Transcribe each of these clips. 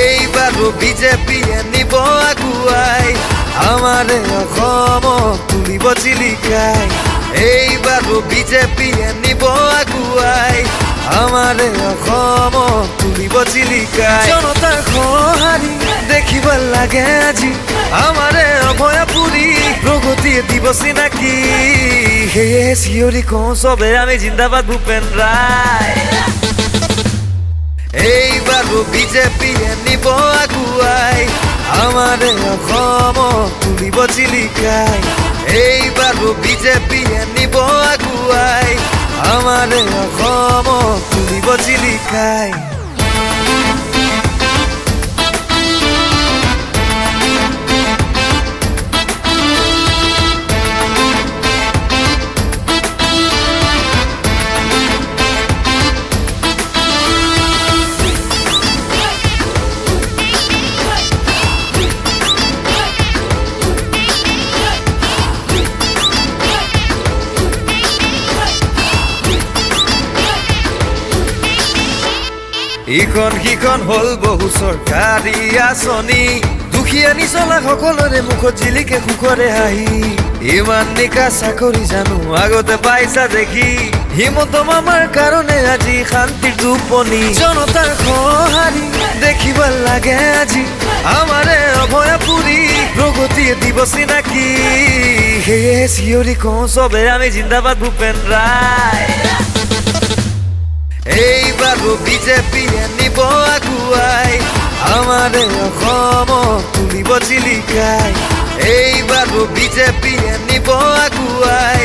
এইবাৰো বিজেপিয়ে নিব আগুৱাই আমাৰে অসমক তুলিব জিলিকাই। এইবাৰো বিজেপিয়ে নিব আগুৱাই আমাৰে অসমক তুলিব জিলিকাই। জনতাৰ সঁহাৰি দেখিব লাগে আজি আমাৰে অভয়াপুৰী প্ৰগতিয়ে দিব চিনাকি। সেয়ে চিঞৰি কওঁ চবে আমি জিন্দাবাদ ভূপেন ৰায়। এইবাৰো বিজেপিয়ে নিব আগুৱাই আমাৰে অসমক তুলিব জিলিকাই। এইবাৰো বিজেপিয়ে নিব আগুৱাই আমাৰে অসমক তুলিব জিলিকাই। ইখন সিখন হল বহু চৰকাৰী আঁচনি, দুখীয়া নিচলা সকলোৰে মুখত জিলিকে সুখৰে হাঁহি। ইমান নিকা চাকৰি জানো আগতে পাইছা দেখি, হিমন্ত মামাৰ কাৰণে আজি শান্তিৰ টোপনি। জনতাৰ সঁহাৰি দেখিব লাগে আজি আমাৰে অভয়াপুৰী প্ৰগতিয়ে দিব চিনাকি। সেয়ে চিঞৰি কওঁ চবে আমি জিন্দাবাদ ভূপেন ৰায়। এইবাৰো বিজেপিয়ে নিব আগুৱাই আমাৰে অসমক তুলিব জিলিকাই। এইবাৰো বিজেপিয়ে নিব আগুৱাই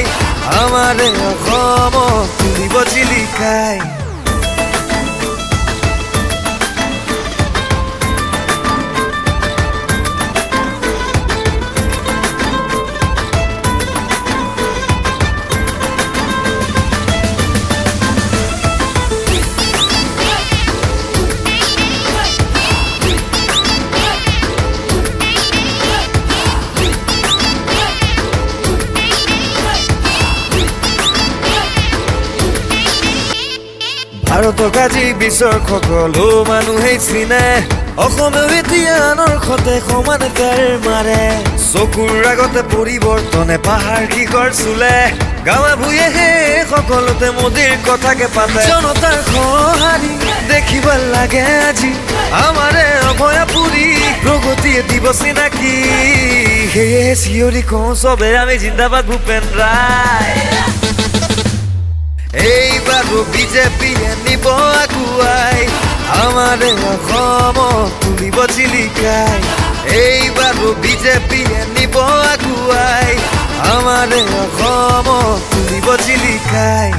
আমাৰে অসমক তুলিব জিলিকাই। ভাৰতক আজি বিশ্বৰ সকলো মানুহেই চিনে, অসমেও এতিয়া আনৰ সতে সমানতাৰ মাৰে। চকুৰ আগতে পৰিৱৰ্তনে পাহাৰ শিখৰ চুলে, গাঁৱে ভূঞেহে সকলোতে মোদীৰ কথাকে পাতে। জনতাৰ সঁহাৰি দেখিব লাগে আজি আমাৰে অভয়াপুৰী প্ৰগতিয়ে দিব চিনাকি। সেয়ে চিঞৰি কওঁ চবে আমি জিন্দাবাদ ভূপেন ৰায়। এইবাৰো বিজেপিয়ে নিব আগুৱাই আমাৰে অসমক তুলিব জিলিকাই। এইবাৰো বিজেপিয়ে নিব আগুৱাই আমাৰে অসমক তুলিব জিলিকাই।